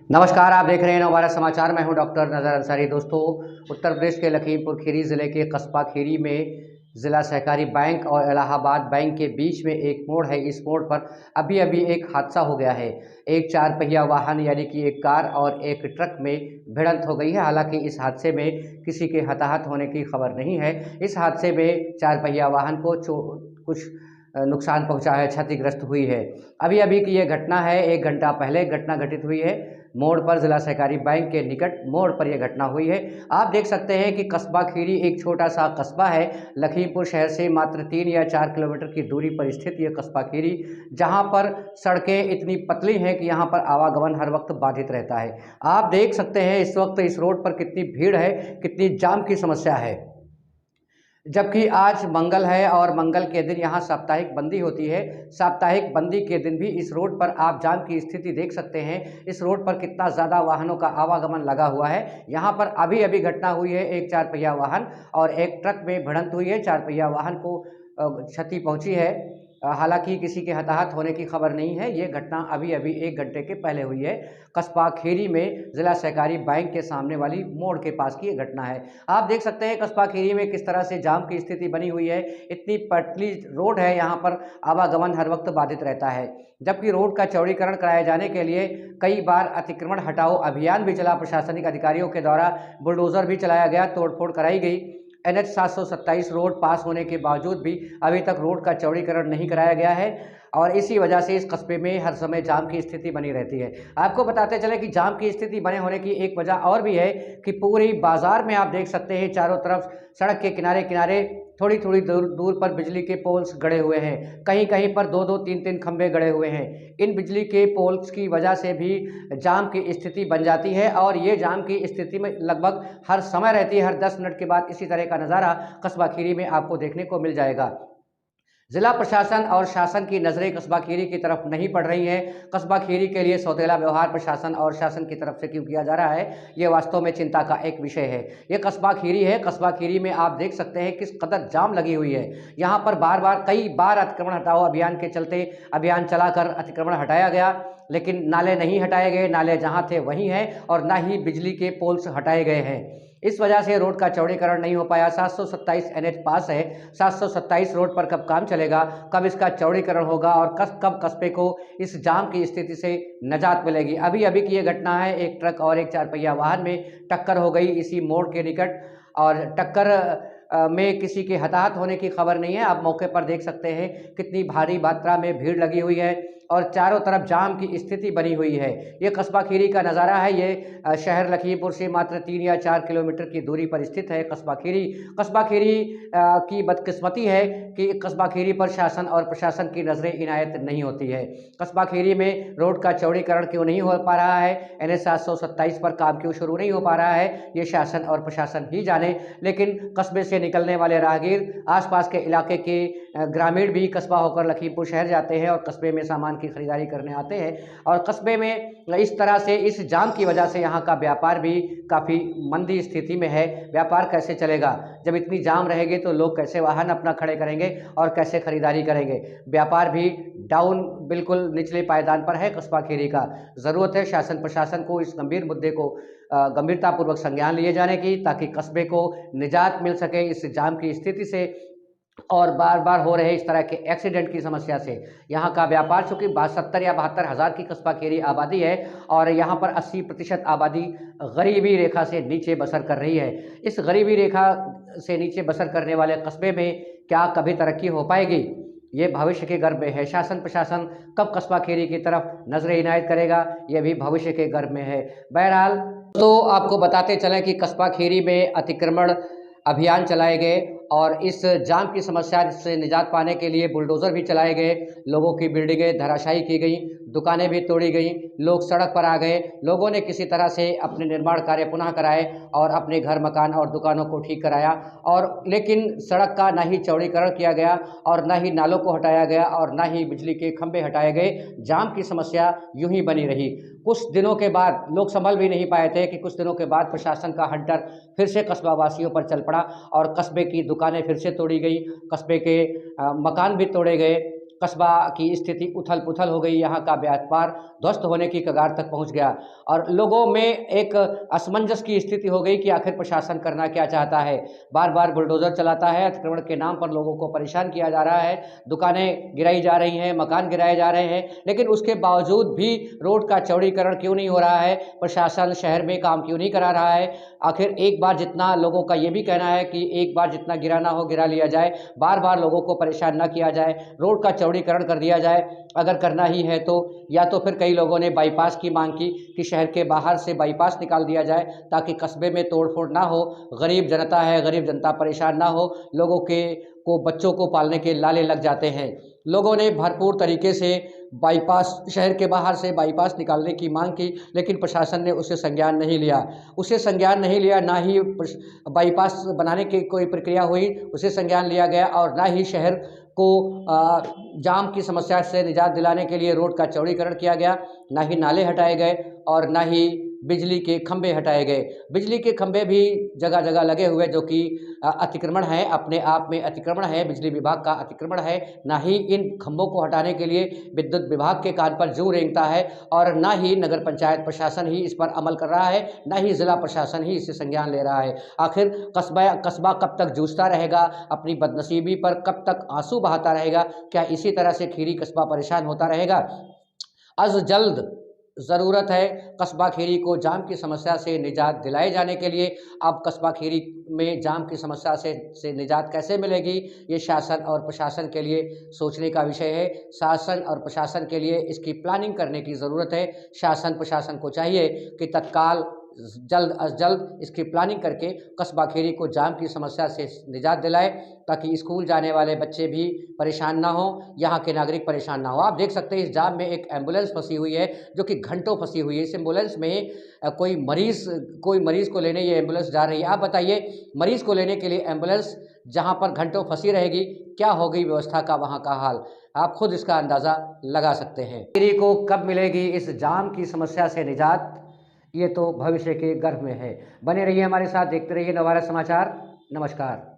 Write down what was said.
नमस्कार, आप देख रहे हैं नवभारत समाचार। मैं हूं डॉक्टर नज़र अंसारी। दोस्तों, उत्तर प्रदेश के लखीमपुर खीरी ज़िले के कस्बा खीरी में ज़िला सहकारी बैंक और इलाहाबाद बैंक के बीच में एक मोड़ है। इस मोड़ पर अभी अभी एक हादसा हो गया है। एक चार पहिया वाहन यानी कि एक कार और एक ट्रक में भिड़ंत हो गई है। हालांकि इस हादसे में किसी के हताहत होने की खबर नहीं है। इस हादसे में चार पहिया वाहन को कुछ नुकसान पहुंचा है, क्षतिग्रस्त हुई है। अभी अभी की ये घटना है, 1 घंटा पहले घटना घटित हुई है। मोड़ पर ज़िला सहकारी बैंक के निकट मोड़ पर यह घटना हुई है। आप देख सकते हैं कि कस्बा खीरी एक छोटा सा कस्बा है। लखीमपुर शहर से मात्र 3 या 4 किलोमीटर की दूरी पर स्थित यह कस्बा खीरी, जहां पर सड़कें इतनी पतली हैं कि यहां पर आवागमन हर वक्त बाधित रहता है। आप देख सकते हैं इस वक्त इस रोड पर कितनी भीड़ है, कितनी जाम की समस्या है। जबकि आज मंगल है और मंगल के दिन यहाँ साप्ताहिक बंदी होती है। साप्ताहिक बंदी के दिन भी इस रोड पर आप जाम की स्थिति देख सकते हैं। इस रोड पर कितना ज़्यादा वाहनों का आवागमन लगा हुआ है। यहाँ पर अभी अभी घटना हुई है, एक चार पहिया वाहन और एक ट्रक में भिड़ंत हुई है। चार पहिया वाहन को क्षति पहुंची है। हालांकि किसी के हताहत होने की खबर नहीं है। ये घटना अभी अभी 1 घंटे के पहले हुई है। कस्बा खीरी में ज़िला सहकारी बैंक के सामने वाली मोड़ के पास की ये घटना है। आप देख सकते हैं कस्बा खीरी में किस तरह से जाम की स्थिति बनी हुई है। इतनी पतली रोड है, यहाँ पर आवागमन हर वक्त बाधित रहता है। जबकि रोड का चौड़ीकरण कराए जाने के लिए कई बार अतिक्रमण हटाओ अभियान भी चला। प्रशासनिक अधिकारियों के द्वारा बुलडोजर भी चलाया गया, तोड़फोड़ कराई गई। NH 727 रोड पास होने के बावजूद भी अभी तक रोड का चौड़ीकरण नहीं कराया गया है और इसी वजह से इस कस्बे में हर समय जाम की स्थिति बनी रहती है। आपको बताते चले कि जाम की स्थिति बने होने की एक वजह और भी है कि पूरी बाजार में आप देख सकते हैं चारों तरफ सड़क के किनारे किनारे थोड़ी थोड़ी दूर दूर पर बिजली के पोल्स गड़े हुए हैं। कहीं कहीं पर दो दो तीन तीन खंभे गड़े हुए हैं। इन बिजली के पोल्स की वजह से भी जाम की स्थिति बन जाती है और ये जाम की स्थिति में लगभग हर समय रहती है। हर 10 मिनट के बाद इसी तरह का नज़ारा कस्बा खीरी में आपको देखने को मिल जाएगा। जिला प्रशासन और शासन की नज़रें कस्बा खीरी की तरफ नहीं पड़ रही हैं। कस्बा खीरी के लिए सौतेला व्यवहार प्रशासन और शासन की तरफ से क्यों किया जा रहा है, ये वास्तव में चिंता का एक विषय है। ये कस्बा खीरी है। कस्बा खीरी में आप देख सकते हैं किस कदर जाम लगी हुई है। यहाँ पर बार बार कई बार अतिक्रमण हटाओ अभियान के चलते अभियान चलाकर अतिक्रमण हटाया गया, लेकिन नाले नहीं हटाए गए। नाले जहाँ थे वहीं हैं और ना ही बिजली के पोल्स हटाए गए हैं। इस वजह से रोड का चौड़ीकरण नहीं हो पाया। 727 NH पास है। 727 रोड पर कब काम चलेगा, कब इसका चौड़ीकरण होगा और कब कस्बे को इस जाम की स्थिति से निजात मिलेगी। अभी अभी की ये घटना है, एक ट्रक और एक चार पहिया वाहन में टक्कर हो गई इसी मोड़ के निकट और टक्कर में किसी के हताहत होने की खबर नहीं है। आप मौके पर देख सकते हैं कितनी भारी मात्रा में भीड़ लगी हुई है और चारों तरफ जाम की स्थिति बनी हुई है। ये कस्बा खीरी का नज़ारा है। ये शहर लखीमपुर से मात्र 3 या 4 किलोमीटर की दूरी पर स्थित है कस्बा खीरी। कस्बा खीरी की बदकिस्मती है कि कस्बा खीरी पर शासन और प्रशासन की नज़रें इनायत नहीं होती है। कस्बा खीरी में रोड का चौड़ीकरण क्यों नहीं हो पा रहा है, NH 727 पर काम क्यों शुरू नहीं हो पा रहा है, ये शासन और प्रशासन ही जाने। लेकिन कस्बे से निकलने वाले राहगीर, आसपास के इलाके के ग्रामीण भी कस्बा होकर लखीमपुर शहर जाते हैं और कस्बे में सामान की खरीदारी करने आते हैं और कस्बे में इस तरह से इस जाम की वजह से यहाँ का व्यापार भी काफ़ी मंदी स्थिति में है। व्यापार कैसे चलेगा जब इतनी जाम रहेगी, तो लोग कैसे वाहन अपना खड़े करेंगे और कैसे खरीदारी करेंगे। व्यापार भी डाउन, बिल्कुल निचले पायदान पर है कस्बा खीरी का। ज़रूरत है शासन प्रशासन को इस गंभीर मुद्दे को गंभीरतापूर्वक संज्ञान लिए जाने की, ताकि कस्बे को निजात मिल सके इस जाम की स्थिति से और बार बार हो रहे इस तरह के एक्सीडेंट की समस्या से। यहाँ का व्यापार चूँकि 70 या 72 हज़ार की कस्बा खीरी आबादी है और यहाँ पर 80% आबादी गरीबी रेखा से नीचे बसर कर रही है। इस गरीबी रेखा से नीचे बसर करने वाले कस्बे में क्या कभी तरक्की हो पाएगी, ये भविष्य के गर्भ में है। शासन प्रशासन कब कस्बा खीरी की तरफ नजरें इनायत करेगा, यह भी भविष्य के गर्भ में है। बहरहाल तो आपको बताते चलें कि कस्बा खीरी में अतिक्रमण अभियान चलाए गए और इस जाम की समस्या से निजात पाने के लिए बुलडोज़र भी चलाए गए। लोगों की बिल्डिंगें धराशायी की गई, दुकानें भी तोड़ी गई, लोग सड़क पर आ गए। लोगों ने किसी तरह से अपने निर्माण कार्य पुनः कराए और अपने घर मकान और दुकानों को ठीक कराया और लेकिन सड़क का ना ही चौड़ीकरण किया गया और ना ही नालों को हटाया गया और ना ही बिजली के खंभे हटाए गए। जाम की समस्या यूं ही बनी रही। कुछ दिनों के बाद लोग संभल भी नहीं पाए थे कि कुछ दिनों के बाद प्रशासन का हंटर फिर से कस्बा वासियों पर चल पड़ा और कस्बे की दुकानें फिर से तोड़ी गई, कस्बे के मकान भी तोड़े गए, कस्बा की स्थिति उथल-पुथल हो गई, यहाँ का व्यापार ध्वस्त होने की कगार तक पहुँच गया और लोगों में एक असमंजस की स्थिति हो गई कि आखिर प्रशासन करना क्या चाहता है। बार-बार बुलडोज़र चलाता है, अतिक्रमण के नाम पर लोगों को परेशान किया जा रहा है, दुकानें गिराई जा रही हैं, मकान गिराए जा रहे हैं, लेकिन उसके बावजूद भी रोड का चौड़ीकरण क्यों नहीं हो रहा है? प्रशासन शहर में काम क्यों नहीं करा रहा है? आखिर एक बार जितना लोगों का ये भी कहना है कि एक बार जितना गिराना हो गिरा लिया जाए, बार-बार लोगों को परेशान ना किया जाए, रोड का चौड़ीकरण कर दिया जाए। अगर करना ही है तो या तो फिर कई लोगों ने बाईपास की मांग की कि शहर के बाहर से बाईपास निकाल दिया जाए ताकि कस्बे में तोड़-फोड़ ना हो, गरीब जनता है, गरीब जनता परेशान ना हो, लोगों के को बच्चों को पालने के लाले लग जाते हैं। लोगों ने भरपूर तरीके से बाईपास शहर के बाहर से बाईपास निकालने की मांग की, लेकिन प्रशासन ने उसे संज्ञान नहीं लिया। उसे संज्ञान नहीं लिया, ना ही बाईपास बनाने की कोई प्रक्रिया हुई, उसे संज्ञान लिया गया और ना ही शहर को जाम की समस्या से निजात दिलाने के लिए रोड का चौड़ीकरण किया गया, ना ही नाले हटाए गए और ना ही बिजली के खंभे हटाए गए। बिजली के खंभे भी जगह-जगह लगे हुए जो कि अतिक्रमण है, अपने आप में अतिक्रमण है, बिजली विभाग का अतिक्रमण है। ना ही इन खंभों को हटाने के लिए विद्युत विभाग के कान पर जूं रेंगता है और ना ही नगर पंचायत प्रशासन ही इस पर अमल कर रहा है, ना ही जिला प्रशासन ही इससे संज्ञान ले रहा है। आखिर कस्बा कब तक जूझता रहेगा, अपनी बदनसीबी पर कब तक आंसू बहाता रहेगा? क्या इसी तरह से खीरी कस्बा परेशान होता रहेगा? अज़ जल्द ज़रूरत है कस्बा खीरी को जाम की समस्या से निजात दिलाए जाने के लिए। अब कस्बा खीरी में जाम की समस्या से निजात कैसे मिलेगी, ये शासन और प्रशासन के लिए सोचने का विषय है। शासन और प्रशासन के लिए इसकी प्लानिंग करने की ज़रूरत है। शासन प्रशासन को चाहिए कि तत्काल जल्द अज़ जल्द इसकी प्लानिंग करके कस्बा खीरी को जाम की समस्या से निजात दिलाए ताकि स्कूल जाने वाले बच्चे भी परेशान ना हों, यहाँ के नागरिक परेशान ना हो। आप देख सकते हैं इस जाम में एक एम्बुलेंस फंसी हुई है जो कि घंटों फंसी हुई है। इस एम्बुलेंस में कोई मरीज़ को लेने ये एम्बुलेंस जा रही है। आप बताइए, मरीज़ को लेने के लिए एम्बुलेंस जहाँ पर घंटों फंसी रहेगी, क्या होगी व्यवस्था का वहाँ का हाल? आप खुद इसका अंदाज़ा लगा सकते हैं। खीरी को कब मिलेगी इस जाम की समस्या से निजात, ये तो भविष्य के गर्भ में है। बने रहिए हमारे साथ, देखते रहिए नवारा समाचार। नमस्कार।